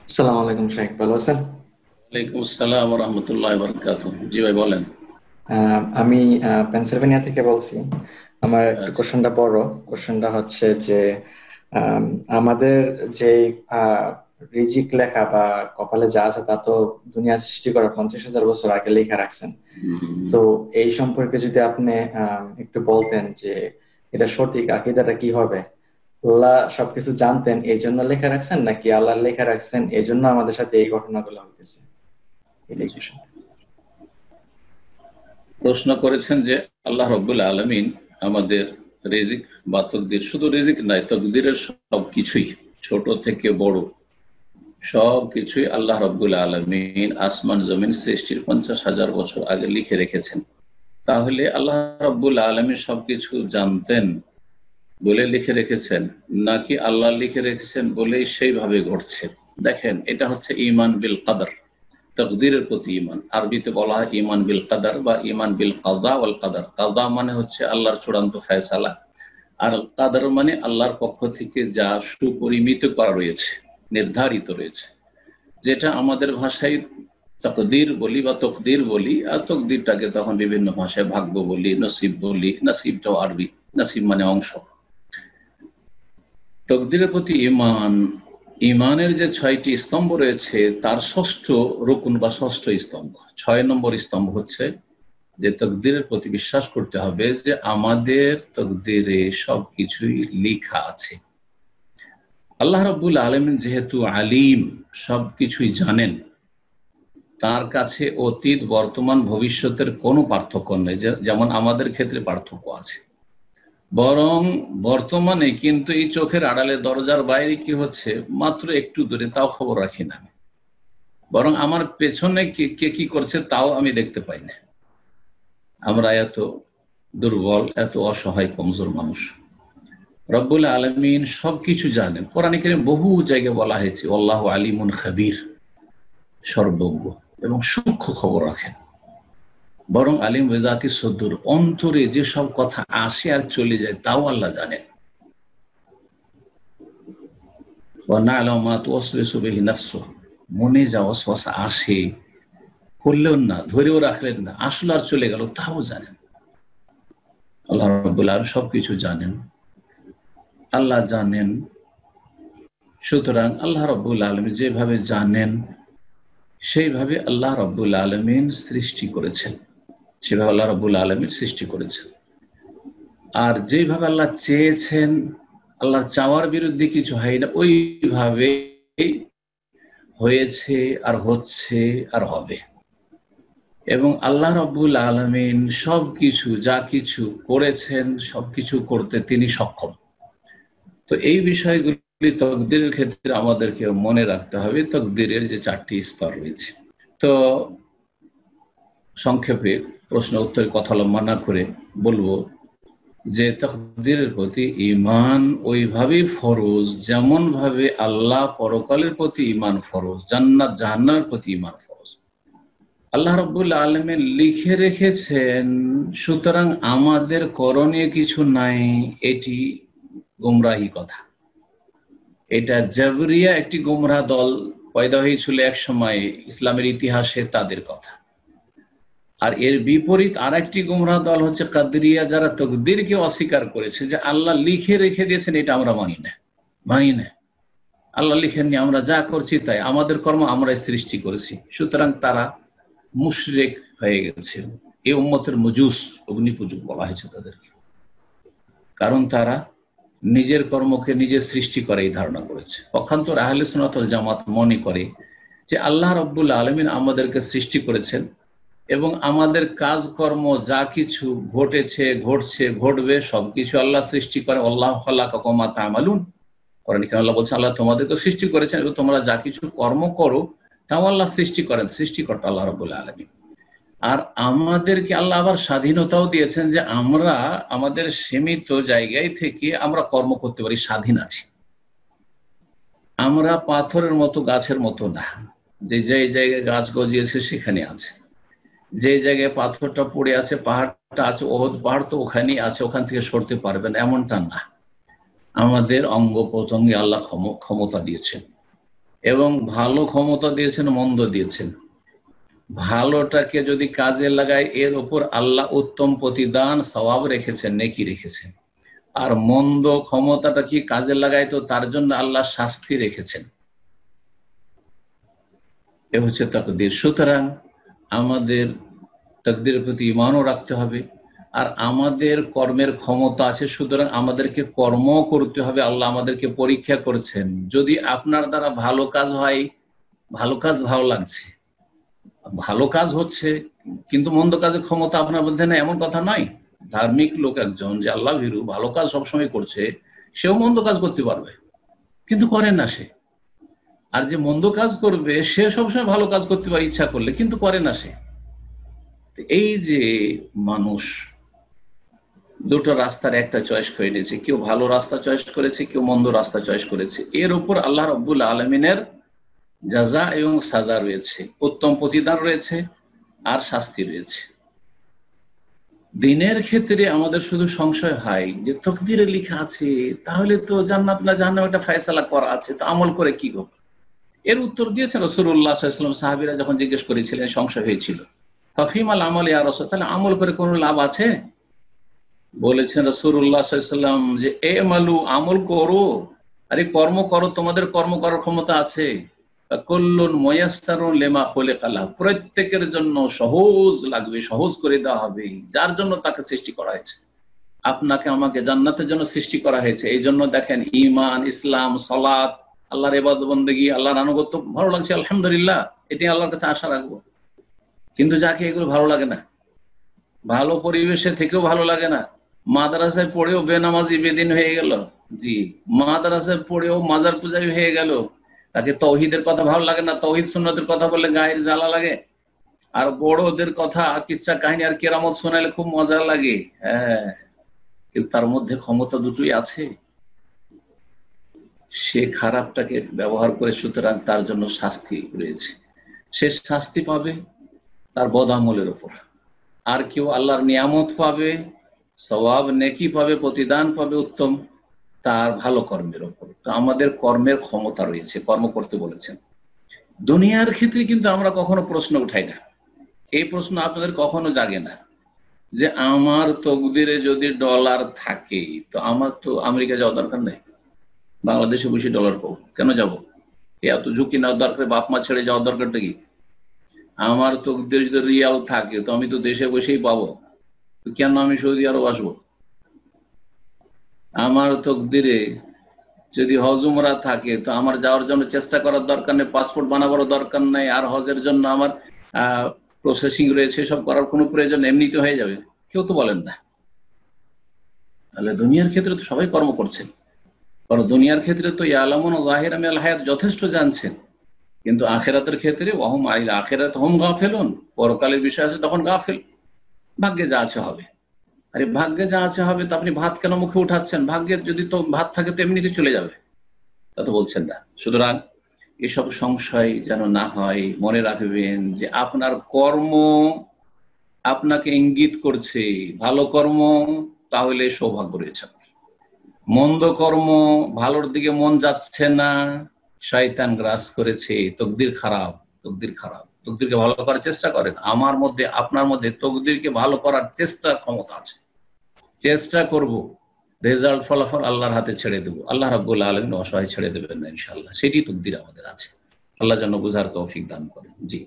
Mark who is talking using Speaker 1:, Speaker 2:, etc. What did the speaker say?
Speaker 1: আসসালামু আলাইকুম শাহেক, ভালো আছেন?
Speaker 2: ওয়ালাইকুম আসসালাম ওয়া রাহমাতুল্লাহি ওয়া বারাকাতুহু। জি ভাই বলেন।
Speaker 1: আমি পেনসিলভেনিয়া থেকে বলছি। আমার একটু
Speaker 2: আচ্ছা।
Speaker 1: কোশ্চেনটা বড়। কোশ্চেনটা হচ্ছে যে আম, আমাদের যে রিজিক লেখা বা কপালে যা আছে তা তো দুনিয়া সৃষ্টি করার 50,000 বছর আগে লেখা রাখছেন।
Speaker 2: হুম,
Speaker 1: তো এই সম্পর্কে যদি আপনি একটু বলতেন যে এটা সঠিক আকিদাটা কি হবে। আল্লাহ সবকিছু জানতেন এই জন্য লেখা রাখছেন, নাকি আল্লাহ লেখা রাখছেন এই জন্য আমাদের সাথে এই ঘটনাগুলো হইতেছে? এটাই
Speaker 2: জি।
Speaker 1: কোশ্চেন।
Speaker 2: প্রশ্ন করেছেন যে আল্লাহ রাব্বুল আলামিন আমাদের রিজিক বা তকদির, শুধু রিজিক নয়, তকদিরের সবকিছুই, ছোট থেকে বড় সবকিছুই আল্লাহ রাব্বুল আলামিন আসমান জমিন সৃষ্টির 50,000 বছর আগে লিখে রেখেছেন। তাহলে আল্লাহ রাব্বুল আলামিন সবকিছু জানতেন বলে লিখে রেখেছেন, নাকি আল্লাহ লিখে রেখেছেন বলেই সেইভাবে ঘটছে? দেখেন, এটা হচ্ছে ঈমান বিল কদর, তকদিরের প্রতি ঈমান। আরবিতে বলা হয় ঈমান বিল কদর বা ঈমান বিল কাযা ওয়াল কদর। কাযা মানে হচ্ছে আল্লাহর চূড়ান্ত ফয়সালা, আর কদর মানে আল্লাহর পক্ষ থেকে যা সুপরিমিত করা রয়েছে, নির্ধারিত রয়েছে, যেটা আমাদের ভাষায় তকদির বলি বা তকদির বলি। আর তকদিরটাকে তখন বিভিন্ন ভাষায় ভাগ্য বলি, নসিব বলি। নসিবটাও আরবি, নসিব মানে অংশ। তকদিরের প্রতি ঈমান, ঈমানের যে ৬টি স্তম্ভ রয়েছে তার ষষ্ঠ রুকুন বা ষষ্ঠ স্তম্ভ, ৬ নম্বর স্তম্ভ হচ্ছে যে তকদিরের প্রতি বিশ্বাস করতে হবে যে আমাদের তকদিরে সবকিছুই লেখা আছে। আল্লাহ রাব্বুল আলামিন যেহেতু আলিম, সবকিছুই জানেন, তার কাছে অতীত বর্তমান ভবিষ্যতের কোনো পার্থক্য নেই। যেমন আমাদের ক্ষেত্রে পার্থক্য আছে, বরং বর্তমানে কিন্তু এই চোখের আড়ালে দরজার বাইরে কি হচ্ছে মাত্র একটু দূরে, তাও খবর রাখি না আমি। বরং আমার পেছনে কে কে কি করছে তাও আমি দেখতে পাই না। আমরা এত দুর্বল, এত অসহায়, কমজোর মানুষ। রব্বুল আলামিন সবকিছু জানেন। কোরআনে কারীমে বহু জায়গায় বলা হয়েছে আল্লাহু আলিমুন খাবীর, সর্বজ্ঞ এবং সূক্ষ্ম খবর রাখেন। বরং আলিম বেজাতি সদ্দুর, অন্তরে যেসব কথা আসে আর চলে যায় তাও আল্লাহ জানেন। মনে যা ওয়াসওয়াসা আসে, করলেন না, ধরেও রাখলেন না, আসলে আর চলে গেল, তাও জানেন। আল্লাহ রাব্বুল আলামিন সবকিছু জানেন, আল্লাহ জানেন। সুতরাং আল্লাহ রাব্বুল আলামিন যেভাবে জানেন সেইভাবে আল্লাহ রাব্বুল আলামিন সৃষ্টি করেছেন, সেভাবে আল্লাহ রাব্বুল আলামিন সৃষ্টি করেছেন। আর যেভাবে আল্লাহ চেয়েছেন, আল্লাহর চাওয়ার বিরুদ্ধে কিছু হয় না, ওইভাবে হয়েছে আর হচ্ছে আর হবে। এবং আল্লাহ রাব্বুল আলামিন সবকিছু, যা কিছু করেছেন সবকিছু করতে তিনি সক্ষম। তো এই বিষয়গুলি তকদিরের ক্ষেত্রে আমাদেরকে মনে রাখতে হবে। তকদিরের যে 4টি স্তর রয়েছে। তো সংক্ষেপে প্রশ্ন উত্তরের কথা লম্বা না করে বলবো যে তকদিরের প্রতি ঈমান ওইভাবেই ফরজ যেমন ভাবে আল্লাহ পরকালের প্রতি ঈমান ফরজ, জান্নাত জাহান্নামের প্রতি ঈমান ফরজ। আল্লাহ রাব্বুল আলামিন লিখে রেখেছেন, সুতরাং আমাদের করণীয় কিছু নাই, এটি গোমরাহি কথা। এটা জাবরিয়া একটি গোমরাহ দল পয়দা হয়েছিল এক সময় ইসলামের ইতিহাসে, তাদের কথা। আর এর বিপরীত আর একটি গোমরাহ দল হচ্ছে কাদরিয়া, যারা তকদিরকে অস্বীকার করেছে, যে আল্লাহ লিখে রেখে দিয়েছেন, এটা আমরা মানি না, মানি না। আল্লাহ লিখেননি, আমরা যা করছি তাই, আমাদের কর্ম আমরাই সৃষ্টি করেছি। সুতরাং তারা মুশরিক হয়ে গেছে। এই উম্মতের মজুস, অগ্নি পূজক বলা হয়েছে তাদেরকে। কারণ তারা নিজের কর্মকে নিজে সৃষ্টি করে এই ধারণা করেছে। পক্ষান্তর আহলে সুন্নাত ওয়াল জামাত মনে করে যে আল্লাহ রাব্বুল আলামিন আমাদেরকে সৃষ্টি করেছেন এবং আমাদের কাজকর্ম যা কিছু ঘটেছে, ঘটছে, ঘটবে, সবকিছু আল্লাহ সৃষ্টি করে। আল্লাহু খালাকাকুম মা তা'মালুন, কোরআনে কারিমে আল্লাহ বলছেন আল্লাহ তোমাদেরকে সৃষ্টি করেছেন এবং তোমরা যা কিছু কর্ম করো তাও আল্লাহ সৃষ্টি করেন। সৃষ্টিকর্তা আল্লাহ রাব্বুল আলামিন। আর আমাদেরকে আল্লাহ আবার স্বাধীনতাও দিয়েছেন যে আমরা আমাদের সীমিত জায়গায় থেকে আমরা কর্ম করতে পারি, স্বাধীন আছি। আমরা পাথরের মতো, গাছের মতো না, যে যে জায়গায় গাছ গজিয়েছে সেখানে আছে, যে জায়গায় পাথরটা পড়ে আছে, পাহাড়টা আছে, ওহদ পাহাড় তো ওখানেই আছে, ওখান থেকে সরতে পারবেন এমনটা না। আমাদের অঙ্গ প্রত্যঙ্গে আল্লাহ ক্ষমতা দিয়েছেন এবং ভালো ক্ষমতা দিয়েছেন, মন্দ দিয়েছেন। ভালোটাকে যদি কাজে লাগায় এর উপর আল্লাহ উত্তম প্রতিদান সওয়াব রেখেছেন, নেকি রেখেছেন। আর মন্দ ক্ষমতাটা কি কাজে লাগায় তো তার জন্য আল্লাহ শাস্তি রেখেছেন। এ হচ্ছে তাকদীর। সুতরাং আমাদের তাকদীরের প্রতি ঈমানও রাখতে হবে। আর আমাদের কর্মের ক্ষমতা আছে, সুতরাং আমাদেরকে কর্ম করতে হবে। আল্লাহ আমাদেরকে পরীক্ষা করছেন। যদি আপনার দ্বারা ভালো কাজ হয়, ভালো কাজ ভালো লাগছে, ভালো কাজ হচ্ছে, কিন্তু মন্দ কাজের ক্ষমতা আপনার মধ্যে নেই, এমন কথা নয়। ধার্মিক লোক একজন যে আল্লাহ ভীরু, ভালো কাজ সবসময় করছে, সেও মন্দ কাজ করতে পারবে, কিন্তু করে না সে। আর যে মন্দ কাজ করবে সে সবসময় ভালো কাজ করতে পারে ইচ্ছা করলে, কিন্তু করে না সে। এই যে মানুষ দুটো রাস্তার একটা চয়েস করে নিয়েছে, কেউ ভালো রাস্তা চয়েস করেছে, কেউ মন্দ রাস্তা চয়েস করেছে, এর উপর আল্লাহ রাব্বুল আলামিনের জাযা এবং সাজা রয়েছে, উত্তম প্রতিদান রয়েছে আর শাস্তি রয়েছে। দিনের ক্ষেত্রে আমাদের শুধু সংশয় হয় যে তকদিরে লেখা আছে, তাহলে তো জান্নাত না জাহান্নাম একটা ফয়সালা করা আছে, তো আমল করে কি হবে? এর উত্তর দিয়েছেন রাসূলুল্লাহ সাল্লাল্লাহু আলাইহি ওয়াসাল্লাম। সাহাবীরা যখন জিজ্ঞেস করেছিলেন, সংশয় হয়েছিল, ফাফিমাল আমল ইয়া রাসূল, তাহলে আমল করে কোনো লাভ আছে? বলেছেন রাসূলুল্লাহ সাল্লাল্লাহু আলাইহি ওয়াসাল্লাম যে আমালু, আমল করো, আরে কর্ম করো, তোমাদের কর্ম করার ক্ষমতা আছে। কুল্লুন মুয়াসসারুন লিমা খুলিকা লাহু, প্রত্যেকের জন্য সহজ লাগবে, সহজ করে দেওয়া হবে যার জন্য তাকে সৃষ্টি করা হয়েছে। আপনাকে আমাকে জান্নাতের জন্য সৃষ্টি করা হয়েছে, এই জন্য দেখেন ঈমান, ইসলাম, সালাত, আল্লাহর ইবাদত বন্দেগী, আল্লাহর আনুগত্য ভালো লাগছে, আলহামদুলিল্লাহ, এটি আল্লাহর কাছে আশা রাখবো। কিন্তু যাকে এগুলো ভালো লাগে না, ভালো পরিবেশে থেকেও ভালো লাগে না, মাদ্রাসায় পড়েও বেনামাজি বেদিন হয়ে গেল, জি, মাদ্রাসায় পড়েও মাজার পূজারি হয়ে গেল, তাকে তৌহিদের কথা ভালো লাগে না, তৌহিদ সুন্নতের কথা বললে গায়ের জ্বালা লাগে, আর বড়দের কথা, কিচ্ছা কাহিনী আর কেরামত শোনালে খুব মজা লাগে। হ্যাঁ, কিন্তু তার মধ্যে ক্ষমতা দুটোই আছে, সে খারাপটাকে ব্যবহার করে, সুতরাং তার জন্য শাস্তি রয়েছে। সে শাস্তি পাবে তার বদামলের উপর, আর কেউ আল্লাহর নিয়ামত পাবে, সওয়াব নেকি পাবে, প্রতিদান পাবে উত্তম তার ভালো কর্মের উপর। তো আমাদের কর্মের ক্ষমতা রয়েছে, কর্ম করতে বলেছেন। দুনিয়ার ক্ষেত্রে কিন্তু আমরা কখনো প্রশ্ন উঠাই না, এই প্রশ্ন আপনাদের কখনো জাগে না যে আমার তকদিরে যদি ডলার থাকে তো আমার তো আমেরিকা যাওয়া দরকার নেই, বাংলাদেশে বসে ডলার পাবো, কেন যাব? এত ঝুঁকি নেওয়ার দরকার, বাপ মা ছেড়ে যাওয়ার দরকারটা কি? আমার তকদিরে যদি রিয়াল থাকে তো আমি তো দেশে বসেই পাবো, কেন আমি সৌদি আরব আসবো? আমার তকদিরে যদি হজ উমরা থাকে তো আমার যাওয়ার জন্য চেষ্টা করার দরকার নেই, পাসপোর্ট বানাবার দরকার নেই, আর হজের জন্য আমার প্রসেসিং রয়েছে, সব করার কোনো প্রয়োজন, এমনিতে হয়ে যাবে। কেউ তো বলেন না। তাহলে দুনিয়ার ক্ষেত্রে তো সবাই কর্ম করছেন, কারণ দুনিয়ার ক্ষেত্রে তো ইয়ালামুন যাহিরাম মিনাল হায়াত যথেষ্ট জানছেন, কিন্তু আখিরাতের ক্ষেত্রে ওয়াহুম আনিল আখিরাতি হুম গাফিলুন, পরকালের বিষয় আছে তখন গাফিল। ভাগ্যে যা আছে হবে। আরে ভাগ্যে যা আছে হবে, তো আপনি ভাত কেন মুখে উঠাচ্ছেন? ভাগ্যের যদি তো ভাত থাকে তো এমনিতে চলে যাবে, তা তো বলছেন না। সুতরাং এসব সংশয় যেন না হয়। মনে রাখবেন যে আপনার কর্ম আপনাকে ইঙ্গিত করছে, ভালো কর্ম তাহলে সৌভাগ্য রয়েছে, মন্দ কর্ম ভালোর দিকে মন যাচ্ছে না, শয়তান গ্রাস করেছে, তকদির খারাপ, তকদির খারাপ। তকদিরকে ভালো করার চেষ্টা করেন। আমার মধ্যে, আপনার মধ্যে তকদিরকে ভালো করার চেষ্টার ক্ষমতা আছে, চেষ্টা করব, রেজাল্ট ফলাফল আল্লাহর হাতে ছেড়ে দেবো। আল্লাহ রাব্বুল আলামিন অসহায় ছেড়ে দেবেন না ইনশাআল্লাহ, সেটি তকদির আমাদের আছে। আল্লাহ যেন বুঝার তৌফিক দান করেন। জি।